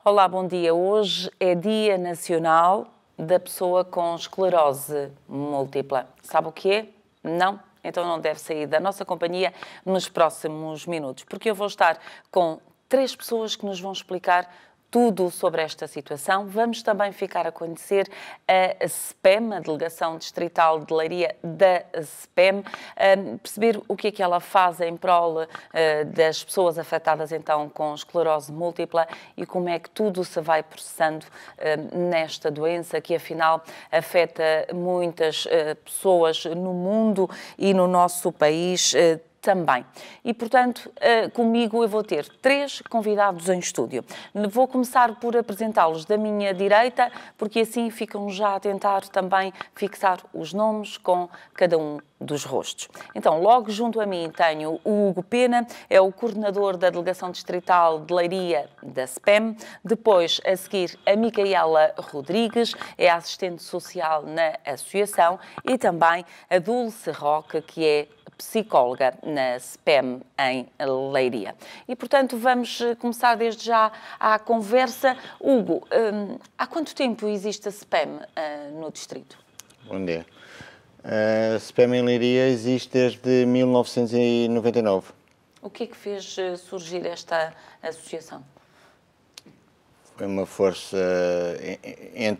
Olá, bom dia. Hoje é Dia Nacional da Pessoa com Esclerose Múltipla. Sabe o que é? Não? Então não deve sair da nossa companhia nos próximos minutos, porque eu vou estar com 3 pessoas que nos vão explicar tudo sobre esta situação. Vamos também ficar a conhecer a SPEM, a Delegação Distrital de Leiria da SPEM, perceber o que é que ela faz em prol das pessoas afetadas então com esclerose múltipla e como é que tudo se vai processando nesta doença que afinal afeta muitas pessoas no mundo e no nosso país também. E, portanto, comigo eu vou ter 3 convidados em estúdio. Vou começar por apresentá-los da minha direita, porque assim ficam já a tentar também fixar os nomes com cada um dos rostos. Então, logo junto a mim tenho o Hugo Pena, é o coordenador da Delegação Distrital de Leiria da SPEM. Depois, a seguir, a Micaela Rodrigues, é assistente social na associação, e também a Dulce Roque, que é psicóloga na SPEM em Leiria. E, portanto, vamos começar desde já a conversa. Hugo, há quanto tempo existe a SPEM no distrito? Bom dia. A SPEM em Leiria existe desde 1999. O que é que fez surgir esta associação? Foi uma força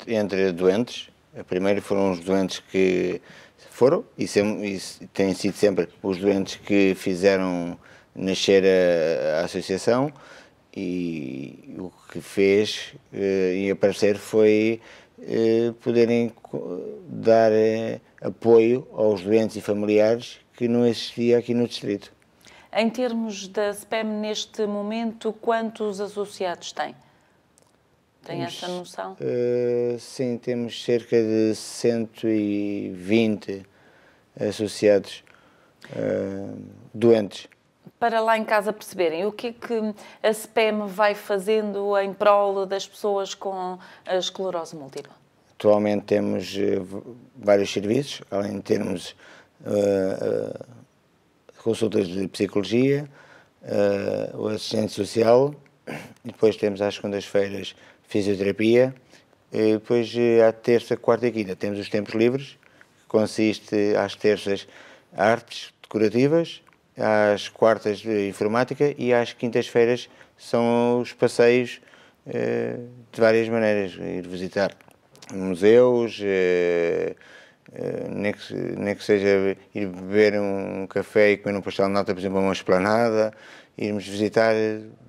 entre doentes. Primeiro foram os doentes que foram e têm sido sempre os doentes que fizeram nascer a associação, e o que fez e aparecer foi poderem dar apoio aos doentes e familiares que não existia aqui no distrito. Em termos da SPEM, neste momento, quantos associados tem? Tem essa noção? Sim, temos cerca de 120 associados doentes. Para lá em casa perceberem, o que é que a SPEM vai fazendo em prol das pessoas com a esclerose múltipla? Atualmente temos vários serviços, além de termos consultas de psicologia, o assistente social, e depois temos às segundas-feiras fisioterapia, e depois à terça, quarta e quinta temos os tempos livres, que consiste às terças artes decorativas, às quartas de informática, e às quintas-feiras são os passeios de várias maneiras, ir visitar museus, nem que seja ir beber um café e comer um pastel de nata, por exemplo, a uma esplanada, irmos visitar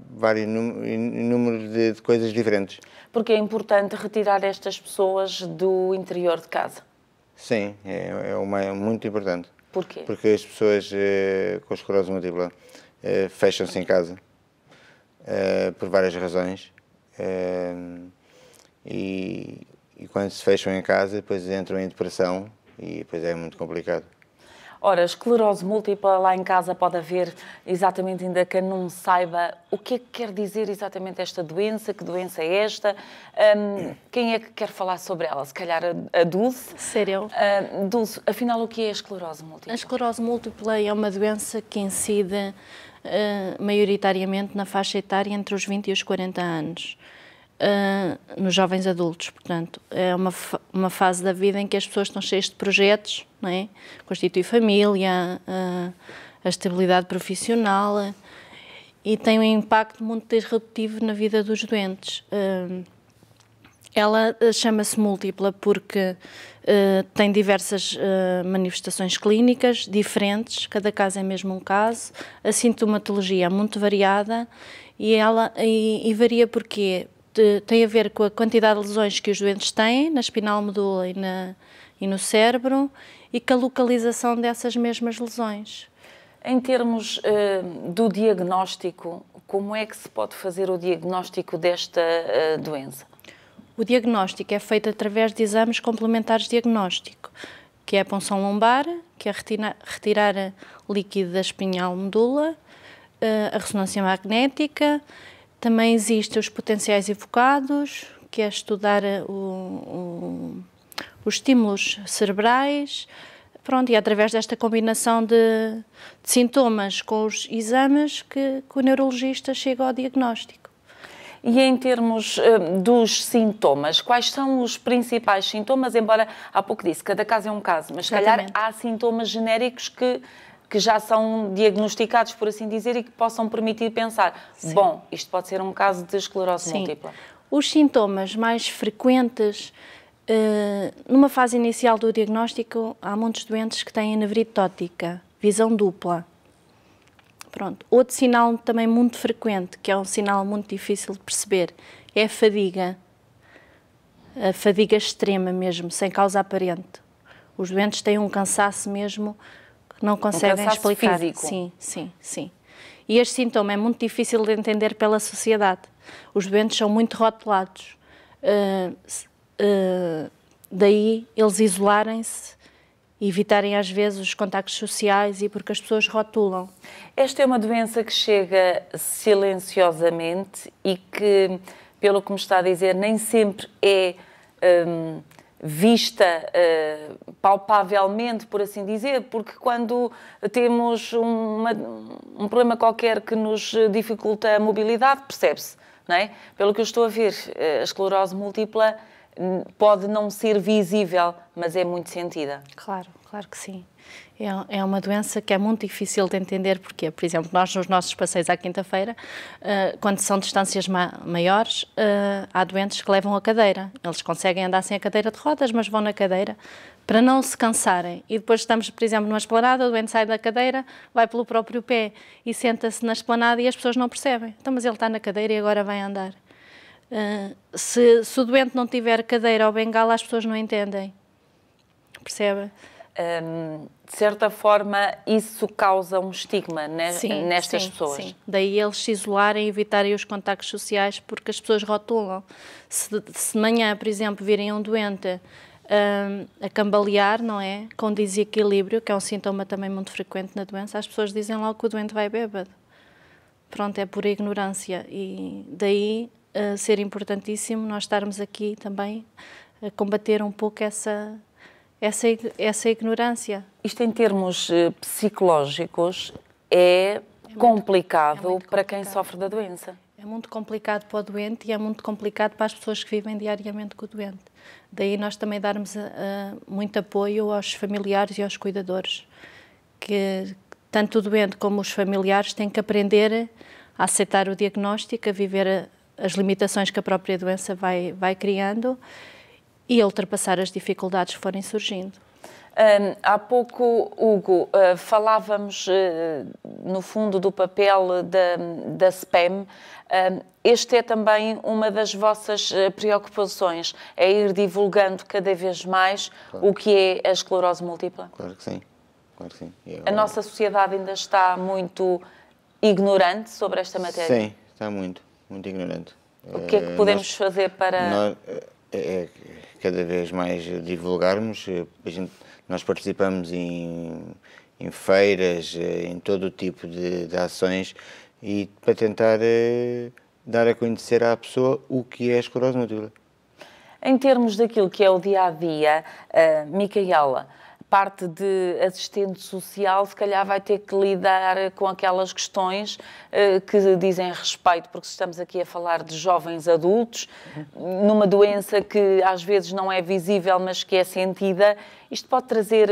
vários números de coisas diferentes. Porque é importante retirar estas pessoas do interior de casa? Sim, é muito importante. Porquê? Porque as pessoas com esclerose múltipla fecham-se em casa por várias razões, e quando se fecham em casa depois entram em depressão e depois é muito complicado. Ora, esclerose múltipla lá em casa pode haver, exatamente, ainda que não saiba o que é que quer dizer exatamente esta doença, que doença é esta, quem é que quer falar sobre ela? Se calhar a Dulce? Ser eu. Dulce, afinal, o que é a esclerose múltipla? A esclerose múltipla é uma doença que incide maioritariamente na faixa etária entre os 20 e os 40 anos. Nos jovens adultos, portanto, é uma fase da vida em que as pessoas estão cheias de projetos, não é? Constitui família, a estabilidade profissional, e tem um impacto muito disruptivo na vida dos doentes. Ela chama-se múltipla porque tem diversas manifestações clínicas diferentes, cada caso é mesmo um caso, a sintomatologia é muito variada e varia porque tem a ver com a quantidade de lesões que os doentes têm na espinal medula e no cérebro, e com a localização dessas mesmas lesões. Em termos do diagnóstico, como é que se pode fazer o diagnóstico desta doença? O diagnóstico é feito através de exames complementares de diagnóstico, que é a punção lombar, que é retirar líquido da espinhal medula, a ressonância magnética. Também existem os potenciais evocados, que é estudar os estímulos cerebrais. Pronto, e é através desta combinação de sintomas com os exames que o neurologista chega ao diagnóstico. E em termos dos sintomas, quais são os principais sintomas? Embora há pouco disse, cada caso é um caso, mas se calhar há sintomas genéricos que já são diagnosticados, por assim dizer, e que possam permitir pensar, sim, bom, isto pode ser um caso de esclerose múltipla. Os sintomas mais frequentes, numa fase inicial do diagnóstico, há muitos doentes que têm nevrite óptica, visão dupla. Pronto. Outro sinal também muito frequente, que é um sinal muito difícil de perceber, é a fadiga extrema mesmo, sem causa aparente. Os doentes têm um cansaço mesmo que não conseguem explicar. Físico. Sim, sim, sim. E este sintoma é muito difícil de entender pela sociedade. Os doentes são muito rotulados. Daí eles isolarem-se, evitarem às vezes os contactos sociais e porque as pessoas rotulam. Esta é uma doença que chega silenciosamente e que, pelo que me está a dizer, nem sempre é vista palpavelmente, por assim dizer, porque quando temos um problema qualquer que nos dificulta a mobilidade, percebe-se, não é? Pelo que eu estou a ver, a esclerose múltipla pode não ser visível, mas é muito sentida. Claro, claro que sim. É uma doença que é muito difícil de entender, porque, por exemplo, nós nos nossos passeios à quinta-feira, quando são distâncias maiores, há doentes que levam a cadeira. Eles conseguem andar sem a cadeira de rodas, mas vão na cadeira para não se cansarem. E depois estamos, por exemplo, numa esplanada, o doente sai da cadeira, vai pelo próprio pé e senta-se na esplanada e as pessoas não percebem. Então, mas ele está na cadeira e agora vai andar. Se o doente não tiver cadeira ou bengala, as pessoas não entendem. Percebe? De certa forma, isso causa um estigma, né, nestas pessoas. Sim. Daí eles se isolarem e evitarem os contactos sociais porque as pessoas rotulam. Se de manhã, por exemplo, virem um doente a cambalear, não é? Com desequilíbrio, que é um sintoma também muito frequente na doença, as pessoas dizem logo que o doente vai bêbado. Pronto, é pura ignorância. E daí ser importantíssimo nós estarmos aqui também a combater um pouco essa ignorância. Isto em termos psicológicos é complicado para quem sofre da doença. É muito complicado para o doente e é muito complicado para as pessoas que vivem diariamente com o doente. Daí nós também darmos muito apoio aos familiares e aos cuidadores, que tanto o doente como os familiares têm que aprender a aceitar o diagnóstico, a viver as limitações que a própria doença vai criando e a ultrapassar as dificuldades que forem surgindo. Há pouco, Hugo, falávamos no fundo do papel da SPEM. Este é também uma das vossas preocupações, é ir divulgando cada vez mais o que é a esclerose múltipla? Claro que sim. Claro que sim. A nossa sociedade ainda está muito ignorante sobre esta matéria? Sim, está muito ignorante. O que é que podemos fazer para... Cada vez mais divulgarmos. Nós participamos em feiras, em todo o tipo de ações e para tentar dar a conhecer à pessoa o que é a esclerose múltipla. Em termos daquilo que é o dia-a-dia, Micaela, parte de assistente social, se calhar vai ter que lidar com aquelas questões que dizem respeito, porque estamos aqui a falar de jovens adultos, numa doença que às vezes não é visível, mas que é sentida. Isto pode trazer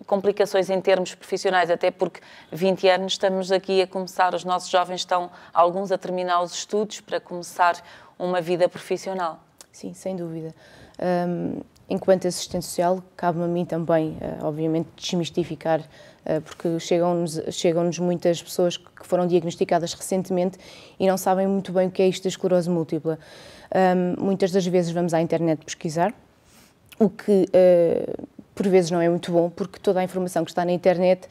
complicações em termos profissionais, até porque 20 anos estamos aqui a começar, os nossos jovens estão, alguns a terminar os estudos para começar uma vida profissional. Sim, sem dúvida. Enquanto assistente social, cabe-me a mim também, obviamente, desmistificar, porque chegam-nos muitas pessoas que foram diagnosticadas recentemente e não sabem muito bem o que é isto da esclerose múltipla. Muitas das vezes vamos à internet pesquisar, o que por vezes não é muito bom, porque toda a informação que está na internet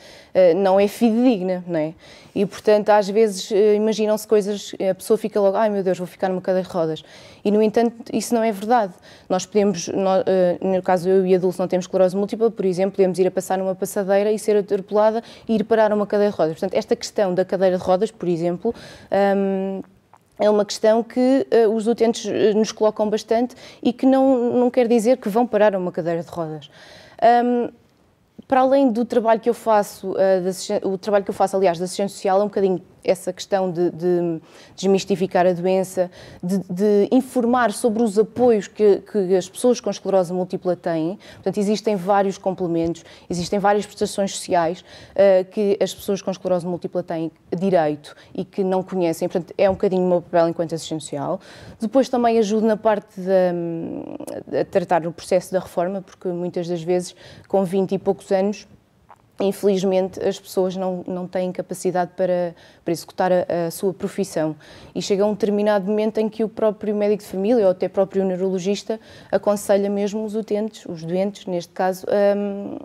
não é fidedigna, não é? E, portanto, às vezes imaginam-se coisas, a pessoa fica logo, ai meu Deus, vou ficar numa cadeira de rodas. E, no entanto, isso não é verdade. Nós podemos, no caso eu e adultos não temos esclerose múltipla, por exemplo, podemos ir a passar numa passadeira e ser atropelada e ir parar a uma cadeira de rodas. Portanto, esta questão da cadeira de rodas, por exemplo, é uma questão que os utentes nos colocam bastante e que não quer dizer que vão parar a uma cadeira de rodas. Para além do trabalho que eu faço, o trabalho que eu faço, aliás, de assistente social, é um bocadinho essa questão de desmistificar a doença, de informar sobre os apoios que as pessoas com esclerose múltipla têm. Portanto, existem vários complementos, existem várias prestações sociais que as pessoas com esclerose múltipla têm direito e que não conhecem. Portanto, é um bocadinho o meu papel enquanto assistente social. Depois também ajudo na parte de tratar o processo da reforma, porque muitas das vezes, com 20 e poucos anos, infelizmente, as pessoas não têm capacidade para executar a sua profissão. E chega a um determinado momento em que o próprio médico de família ou até o próprio neurologista aconselha mesmo os doentes, neste caso,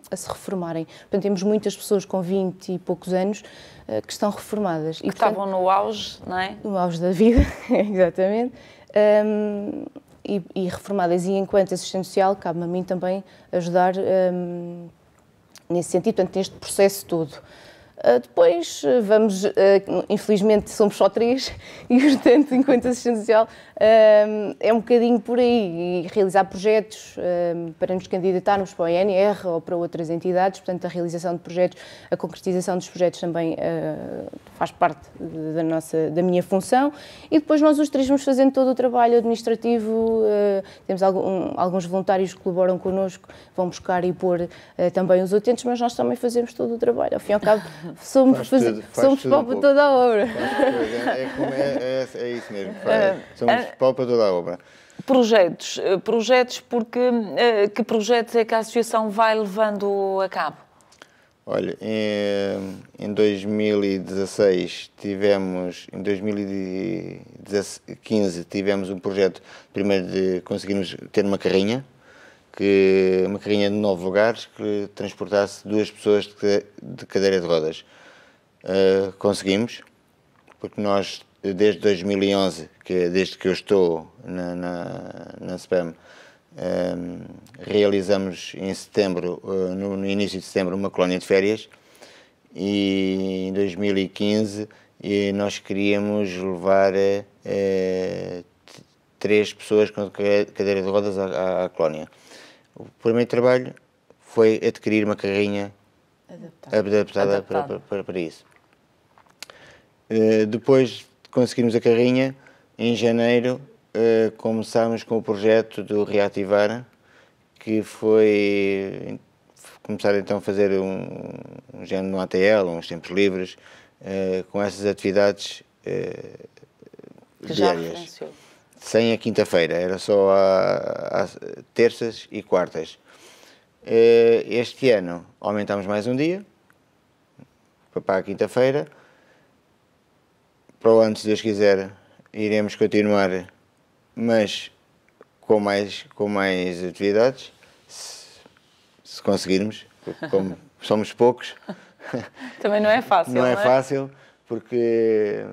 a se reformarem. Portanto, temos muitas pessoas com 20 e poucos anos que estão reformadas. Que estavam no auge, não é? No auge da vida, exatamente. E reformadas. E enquanto assistente social, cabe-me a mim também ajudar nesse sentido, portanto, neste processo todo. Depois vamos, infelizmente somos só 3 e, portanto, enquanto assistente social, é um bocadinho por aí, e realizar projetos para nos candidatarmos para o INR ou para outras entidades, portanto, a realização de projetos, a concretização dos projetos também faz parte da minha função, e depois nós os 3 vamos fazendo todo o trabalho administrativo, temos alguns voluntários que colaboram connosco, vão buscar e pôr também os utentes, mas nós também fazemos todo o trabalho, ao fim e ao cabo somos pau para toda a obra. É isso mesmo, somos pau para toda a obra. Projetos porque que projetos é que a Associação vai levando a cabo? Olha, em 2016 em 2015 tivemos um projeto, primeiro de conseguirmos ter uma carrinha de 9 lugares que transportasse 2 pessoas de cadeira de rodas. Conseguimos, porque nós, desde 2011, desde que eu estou na SPAM, realizamos em setembro, no início de setembro, uma colónia de férias, e em 2015 nós queríamos levar 3 pessoas com cadeira de rodas à colónia. O primeiro trabalho foi adquirir uma carrinha adaptada para isso. Depois de conseguirmos a carrinha, em janeiro começámos com o projeto do Reativar, que foi começar então a fazer um género no ATL, uns tempos livres, com essas atividades diárias. Sem a quinta-feira, era só às terças e quartas. Este ano aumentámos mais um dia, para a quinta-feira. Para o ano, se Deus quiser, iremos continuar, mas com mais atividades, se conseguirmos, como somos poucos. Também não é fácil, não é fácil, porque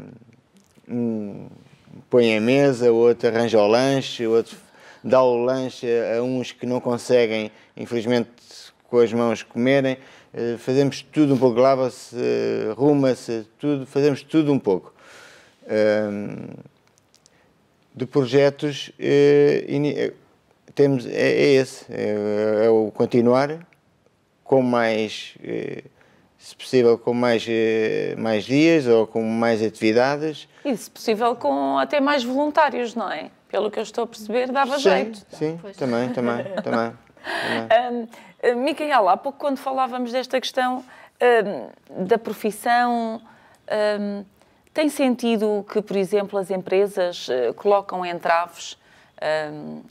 põe a mesa, o outro arranja o lanche, o outro dá o lanche a uns que não conseguem, infelizmente, com as mãos comerem. Fazemos tudo um pouco, lava-se, arruma-se, tudo, fazemos tudo um pouco. De projetos, temos, esse, é o continuar com mais, se possível, com mais dias ou com mais atividades. E, se possível, com até mais voluntários, não é? Pelo que eu estou a perceber, dava jeito. Sim, também. Micaela, há pouco, quando falávamos desta questão da profissão, tem sentido que, por exemplo, as empresas colocam entraves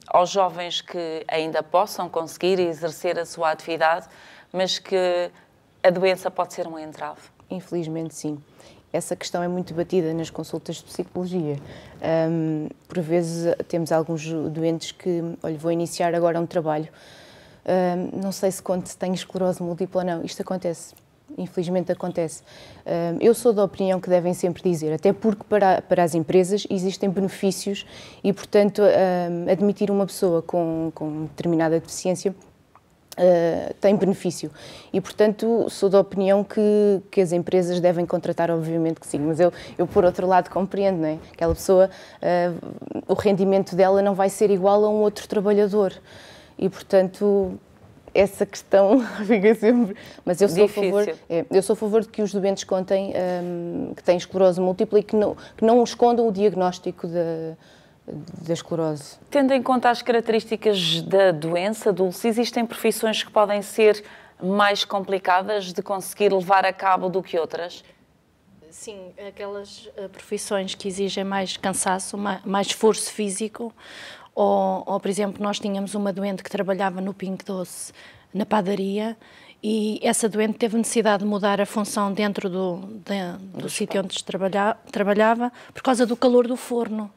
aos jovens que ainda possam conseguir exercer a sua atividade, mas que a doença pode ser um entrave? Infelizmente, sim. Essa questão é muito batida nas consultas de psicologia. Por vezes temos alguns doentes que, olha, vou iniciar agora um trabalho, não sei se tenho esclerose múltipla ou não. Isto acontece, infelizmente acontece. Eu sou da opinião que devem sempre dizer, até porque para as empresas existem benefícios e, portanto, admitir uma pessoa com determinada deficiência tem benefício e, portanto, sou da opinião que as empresas devem contratar, obviamente que sim, mas eu por outro lado compreendo, não é? Aquela pessoa, o rendimento dela não vai ser igual a um outro trabalhador e, portanto, essa questão fica sempre... Mas eu sou difícil. Eu sou a favor de que os doentes contem que têm esclerose múltipla e que não escondam o diagnóstico da esclerose. Tendo em conta as características da doença, Dulce, existem profissões que podem ser mais complicadas de conseguir levar a cabo do que outras? Sim, aquelas profissões que exigem mais cansaço, mais esforço físico, ou, por exemplo, nós tínhamos uma doente que trabalhava no Pingo Doce, na padaria, e essa doente teve necessidade de mudar a função dentro do sítio onde trabalhava por causa do calor do forno.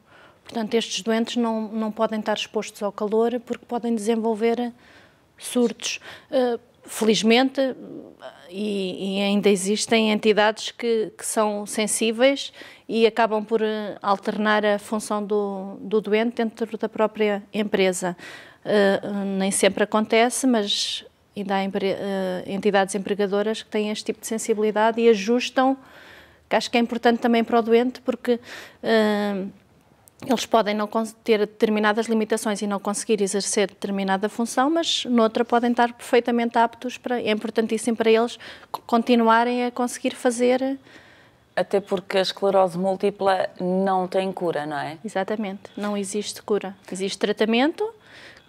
Portanto, estes doentes não podem estar expostos ao calor porque podem desenvolver surtos. Felizmente, e ainda existem entidades que são sensíveis e acabam por alternar a função do doente dentro da própria empresa. Nem sempre acontece, mas ainda há entidades empregadoras que têm este tipo de sensibilidade e ajustam, que acho que é importante também para o doente, porque eles podem não ter determinadas limitações e não conseguir exercer determinada função, mas noutra podem estar perfeitamente aptos é importantíssimo para eles continuarem a conseguir fazer. Até porque a esclerose múltipla não tem cura, não é? Exatamente, não existe cura. Existe tratamento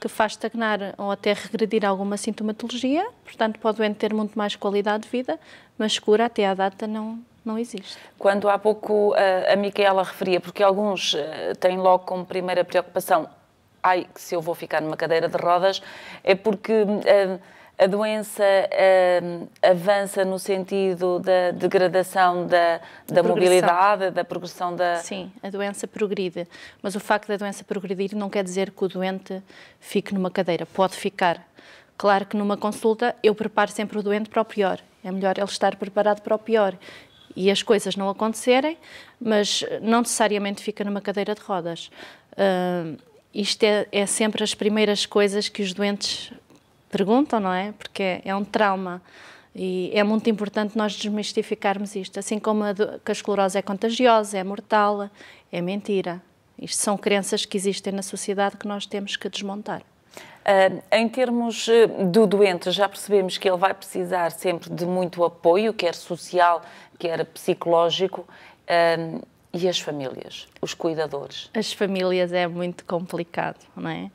que faz estagnar ou até regredir alguma sintomatologia, portanto pode o doente ter muito mais qualidade de vida, mas cura até à data não existe. Quando há pouco a Micaela referia, porque alguns têm logo como primeira preocupação, que se eu vou ficar numa cadeira de rodas, é porque a doença avança no sentido da degradação da mobilidade, da progressão da... Sim, a doença progride, mas o facto da doença progredir não quer dizer que o doente fique numa cadeira, pode ficar. Claro que numa consulta eu preparo sempre o doente para o pior, é melhor ele estar preparado para o pior e as coisas não acontecerem, mas não necessariamente fica numa cadeira de rodas. Isto é sempre as primeiras coisas que os doentes perguntam, não é? Porque é um trauma e é muito importante nós desmistificarmos isto. Assim como que a esclerose é contagiosa, é mortal, é mentira. Isto são crenças que existem na sociedade que nós temos que desmontar. Em termos do doente, já percebemos que ele vai precisar sempre de muito apoio, quer social, quer psicológico, e as famílias, os cuidadores? As famílias é muito complicado, não é?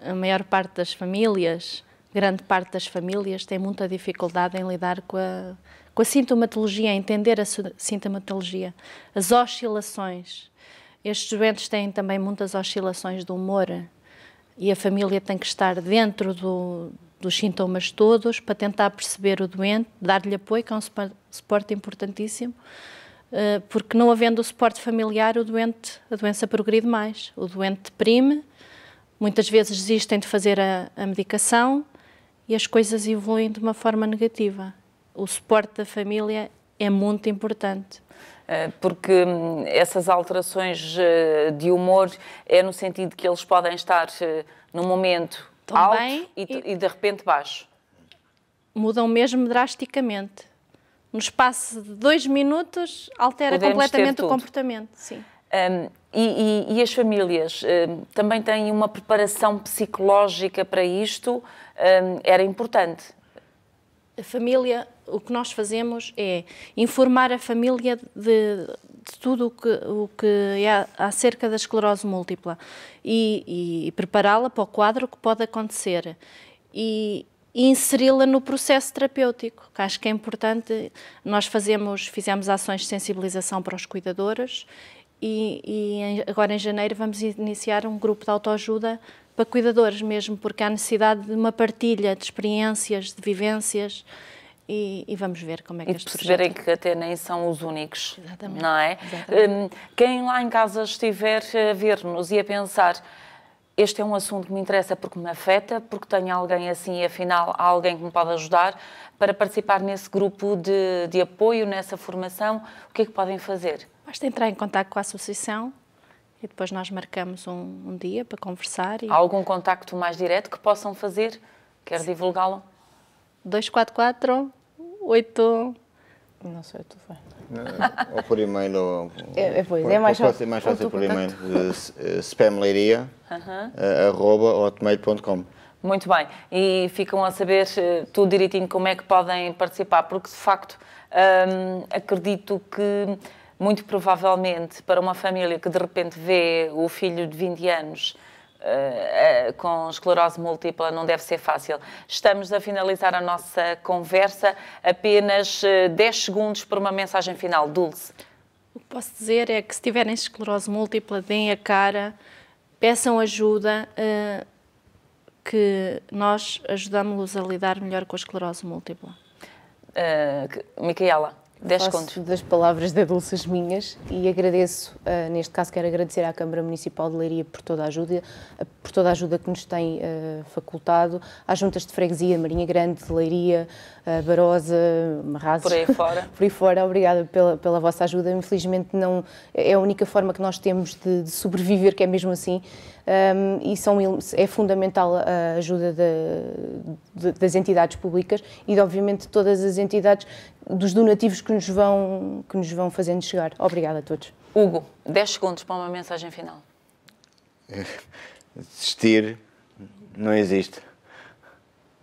A maior parte das famílias, grande parte das famílias, tem muita dificuldade em lidar com a sintomatologia, entender a sintomatologia, as oscilações. Estes doentes têm também muitas oscilações do humor e a família tem que estar dentro dos sintomas todos para tentar perceber o doente, dar-lhe apoio, que é um suporte importantíssimo, porque não havendo o suporte familiar, a doença progride mais. O doente deprime, muitas vezes desistem de fazer a medicação e as coisas evoluem de uma forma negativa. O suporte da família é muito importante. Porque essas alterações de humor é no sentido que eles podem estar num momento alto e de repente baixo. Mudam mesmo drasticamente. No espaço de 2 minutos altera completamente o comportamento. Sim. E as famílias também têm uma preparação psicológica para isto? Era importante? A família, o que nós fazemos é informar a família de tudo o que é acerca da esclerose múltipla e prepará-la para o quadro que pode acontecer e inseri-la no processo terapêutico, que acho que é importante. Nós fizemos ações de sensibilização para os cuidadores e agora em janeiro vamos iniciar um grupo de autoajuda para cuidadores mesmo, porque há necessidade de uma partilha de experiências, de vivências e vamos ver como é que este projeto... E perceberem que até nem são os únicos, exatamente, não é? Exatamente. Quem lá em casa estiver a ver-nos e a pensar, este é um assunto que me interessa porque me afeta, porque tenho alguém assim e afinal há alguém que me pode ajudar, para participar nesse grupo de apoio, nessa formação, o que é que podem fazer? Basta entrar em contato com a associação e depois nós marcamos um dia para conversar. Há algum contacto mais direto que possam fazer? Quer divulgá-lo? 244 8... Não sei, tu vai. Ou por e-mail. Ou, é mais fácil por e-mail. spamleiria@hotmail.com. Muito bem, e ficam a saber tudo direitinho como é que podem participar, porque de facto acredito que muito provavelmente para uma família que de repente vê o filho de 20 anos com esclerose múltipla não deve ser fácil. Estamos a finalizar a nossa conversa, apenas 10 segundos para uma mensagem final. Dulce. O que posso dizer é que se tiverem esclerose múltipla, deem a cara, peçam ajuda, que nós ajudamos-los a lidar melhor com a esclerose múltipla. Micaela, 10 Faço segundos. das palavras da Dulce as minhas e agradeço, neste caso quero agradecer à Câmara Municipal de Leiria por toda a ajuda que nos tem facultado, às juntas de freguesia, Marinha Grande, de Leiria, Barosa, Marrazes. Por aí fora. Por aí fora, obrigada pela vossa ajuda. Infelizmente não é a única forma que nós temos de sobreviver, que é mesmo assim, e é fundamental a ajuda das entidades públicas e de, obviamente, todas as entidades dos donativos que nos vão fazendo chegar. Obrigada a todos. Hugo, 10 segundos para uma mensagem final. Desistir não existe.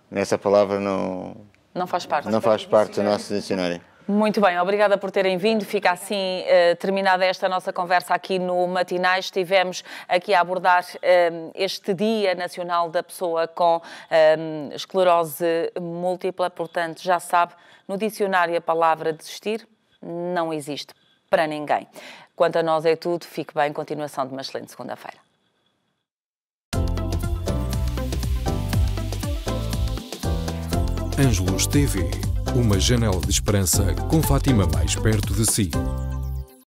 Essa palavra não faz parte. Não faz parte do nosso dicionário. Muito bem, obrigada por terem vindo. Fica assim terminada esta nossa conversa aqui no Matinais. Estivemos aqui a abordar este Dia Nacional da Pessoa com Esclerose Múltipla. Portanto, já sabe, no dicionário a palavra desistir não existe para ninguém. Quanto a nós é tudo. Fique bem. Continuação de uma excelente segunda-feira. Ângelus TV, uma janela de esperança com Fátima mais perto de si.